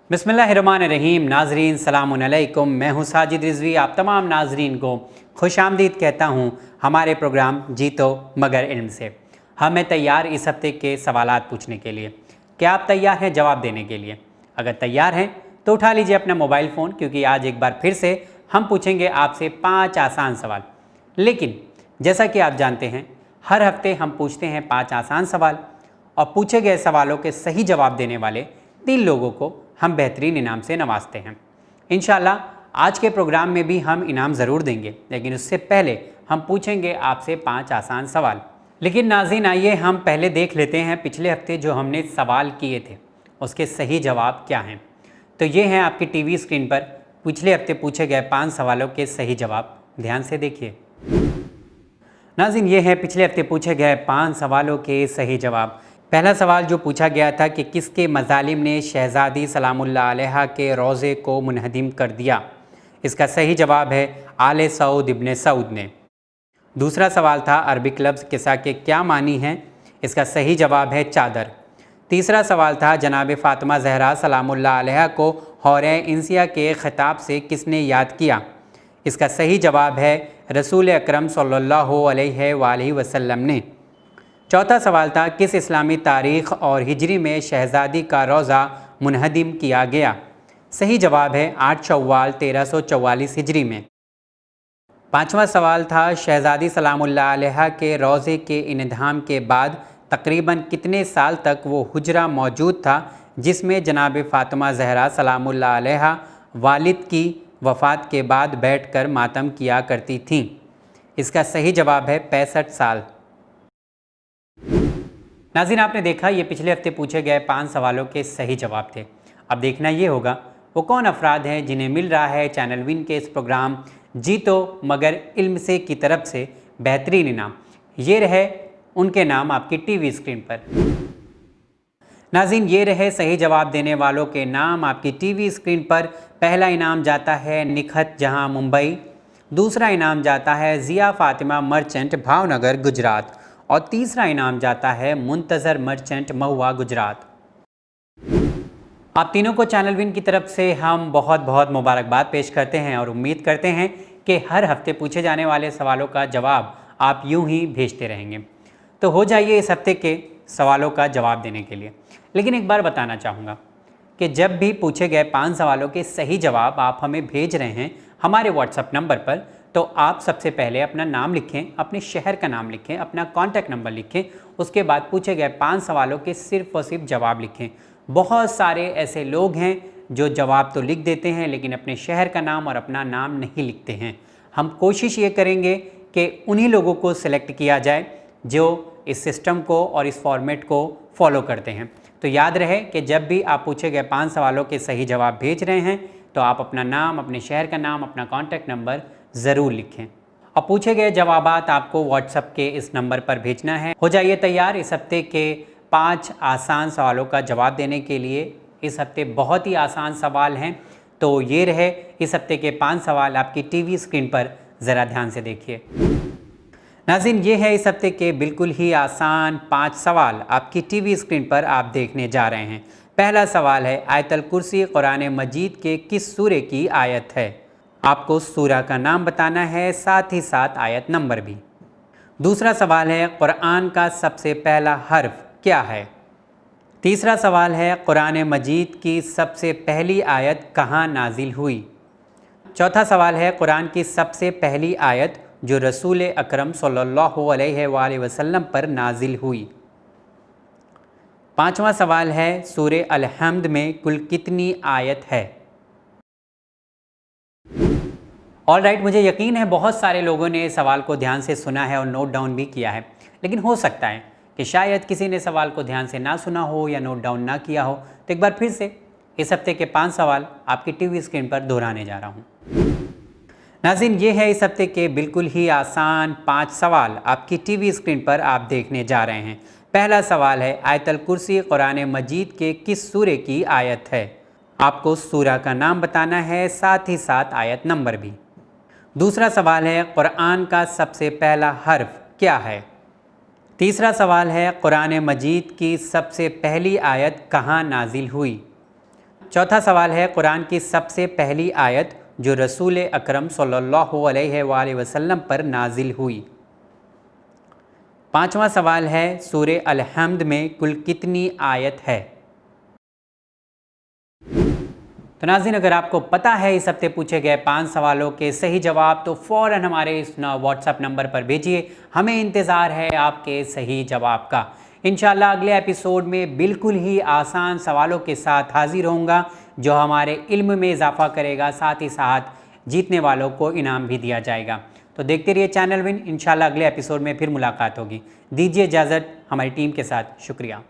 बिस्मिल्लाहिर्रहमानिर्रहीम। नाजरीन सलाम अलैकुम। मैं हूँ साजिद रिजवी। आप तमाम नाजरीन को खुश आमदीद कहता हूँ हमारे प्रोग्राम जीतो मगर इल्म से। हमें तैयार इस हफ्ते के सवालात पूछने के लिए। क्या आप तैयार हैं जवाब देने के लिए? अगर तैयार हैं तो उठा लीजिए अपना मोबाइल फ़ोन, क्योंकि आज एक बार फिर से हम पूछेंगे आपसे 5 आसान सवाल। लेकिन जैसा कि आप जानते हैं, हर हफ्ते हम पूछते हैं 5 आसान सवाल, और पूछे गए सवालों के सही जवाब देने वाले 3 लोगों को हम बेहतरीन इनाम से नवाजते हैं। इंशाल्लाह आज के प्रोग्राम में भी हम इनाम ज़रूर देंगे, लेकिन उससे पहले हम पूछेंगे आपसे 5 आसान सवाल। लेकिन नाज़रीन, आइए हम पहले देख लेते हैं पिछले हफ्ते जो हमने सवाल किए थे उसके सही जवाब क्या हैं। तो ये हैं आपकी टीवी स्क्रीन पर पिछले हफ्ते पूछे गए 5 सवालों के सही जवाब। ध्यान से देखिए नाज़रीन, ये है पिछले हफ्ते पूछे गए 5 सवालों के सही जवाब। पहला सवाल जो पूछा गया था कि किसके मज़ालिम ने शहज़ादी सलामुल्लाह अलैहा के रोज़े को मुनहदिम कर दिया। इसका सही जवाब है आले सऊद इब्ने सऊद ने। दूसरा सवाल था अरबिक लफ्ज़ किसा के क्या मानी हैं। इसका सही जवाब है चादर। तीसरा सवाल था जनाब फ़ातिमा ज़हरा सलामुल्लाह अलैहा को हौरे इंसिया के ख़िताब से किसने याद किया। इसका सही जवाब है रसूल अकरम सल्लल्लाहु अलैहि वसल्लम ने। चौथा सवाल था किस इस्लामी तारीख़ और हिजरी में शहज़ादी का रोज़ा मुनहदिम किया गया। सही जवाब है 8 शव्वाल 1344 हिजरी में। पाँचवा सवाल था शहज़ादी सलामुल्लाह अलैहा के रोज़े के इन्धाम के बाद तकरीबन कितने साल तक वो हुजरा मौजूद था जिसमें जनाब फ़ातिमा ज़हरा सलामुल्लाह अलैहा वालिद की वफ़ात के बाद बैठकर मातम किया करती थीं। इसका सही जवाब है 65 साल। नाज़रीन, आपने देखा ये पिछले हफ्ते पूछे गए 5 सवालों के सही जवाब थे। अब देखना ये होगा वो कौन अफराद हैं जिन्हें मिल रहा है चैनल विन के इस प्रोग्राम जीतो मगर इल्म से की तरफ से बेहतरीन इनाम। ये रहे उनके नाम आपकी टीवी स्क्रीन पर। नाज़रीन, ये रहे सही जवाब देने वालों के नाम आपकी टीवी स्क्रीन पर। पहला इनाम जाता है निखत जहां मुंबई, दूसरा इनाम जाता है ज़िया फ़ातिमा मर्चेंट भावनगर गुजरात, और तीसरा इनाम जाता है मुंतज़र मर्चेंट महुआ गुजरात। आप तीनों को चैनल विन की तरफ से हम बहुत बहुत मुबारकबाद पेश करते हैं और उम्मीद करते हैं कि हर हफ्ते पूछे जाने वाले सवालों का जवाब आप यूं ही भेजते रहेंगे। तो हो जाइए इस हफ्ते के सवालों का जवाब देने के लिए। लेकिन एक बार बताना चाहूँगा कि जब भी पूछे गए 5 सवालों के सही जवाब आप हमें भेज रहे हैं हमारे व्हाट्सएप नंबर पर, तो आप सबसे पहले अपना नाम लिखें, अपने शहर का नाम लिखें, अपना कॉन्टैक्ट नंबर लिखें, उसके बाद पूछे गए 5 सवालों के सिर्फ और सिर्फ जवाब लिखें। बहुत सारे ऐसे लोग हैं जो जवाब तो लिख देते हैं लेकिन अपने शहर का नाम और अपना नाम नहीं लिखते हैं। हम कोशिश ये करेंगे कि उन्हीं लोगों को सिलेक्ट किया जाए जो इस सिस्टम को और इस फॉर्मेट को फॉलो करते हैं। तो याद रहे कि जब भी आप पूछे गए 5 सवालों के सही जवाब भेज रहे हैं तो आप अपना नाम, अपने शहर का नाम, अपना कॉन्टैक्ट नंबर ज़रूर लिखें। और पूछे गए जवाबात आपको व्हाट्सएप के इस नंबर पर भेजना है। हो जाइए तैयार इस हफ्ते के 5 आसान सवालों का जवाब देने के लिए। इस हफ्ते बहुत ही आसान सवाल हैं, तो ये रहे इस हफ्ते के 5 सवाल आपकी टीवी स्क्रीन पर। ज़रा ध्यान से देखिए नाज़रीन, ये है इस हफ्ते के बिल्कुल ही आसान 5 सवाल आपकी टीवी स्क्रीन पर आप देखने जा रहे हैं। पहला सवाल है आयतल कुर्सी कुरान मजीद के किस सूरे की आयत है। आपको सूरा का नाम बताना है, साथ ही साथ आयत नंबर भी। दूसरा सवाल है कुरान का सबसे पहला हर्फ क्या है। तीसरा सवाल है कुरान मजीद की सबसे पहली आयत कहाँ नाजिल हुई। चौथा सवाल है कुरान की सबसे पहली आयत जो रसूल अकरम सल्लल्लाहु अलैहि वसल्लम पर नाजिल हुई। पांचवा सवाल है सूरे अल-हम्द में कुल कितनी आयत है। ऑल राइट, मुझे यकीन है बहुत सारे लोगों ने सवाल को ध्यान से सुना है और नोट डाउन भी किया है, लेकिन हो सकता है कि शायद किसी ने सवाल को ध्यान से ना सुना हो या नोट डाउन ना किया हो। तो एक बार फिर से इस हफ्ते के 5 सवाल आपकी टीवी स्क्रीन पर दोहराने जा रहा हूँ। नाज़रीन, ये है इस हफ्ते के बिल्कुल ही आसान 5 सवाल आपकी टीवी स्क्रीन पर आप देखने जा रहे हैं। पहला सवाल है आयतल कुर्सी कुरान मजीद के किस सूरे की आयत है। आपको सूरा का नाम बताना है, साथ ही साथ आयत नंबर भी। दूसरा सवाल है कुरान का सबसे पहला हर्फ क्या है। तीसरा सवाल है कुरान मजीद की सबसे पहली आयत कहाँ नाजिल हुई। चौथा सवाल है, कुरान की सबसे पहली आयत जो रसूल अकरम सल्लल्लाहु अलैहि वसल्लम पर नाजिल हुई। पांचवा सवाल है, सूरे अल-हम्द में कुल कितनी आयत है। तो नाज़रीन, अगर आपको पता है इस हफ्ते पूछे गए 5 सवालों के सही जवाब तो फ़ौरन हमारे इस व्हाट्सएप नंबर पर भेजिए। हमें इंतज़ार है आपके सही जवाब का। इंशाल्लाह अगले एपिसोड में बिल्कुल ही आसान सवालों के साथ हाजिर होऊंगा जो हमारे इल्म में इजाफा करेगा, साथ ही साथ जीतने वालों को इनाम भी दिया जाएगा। तो देखते रहिए चैनल विन। इंशाल्लाह अगले एपिसोड में फिर मुलाकात होगी। दीजिए इजाज़त हमारी टीम के साथ। शुक्रिया।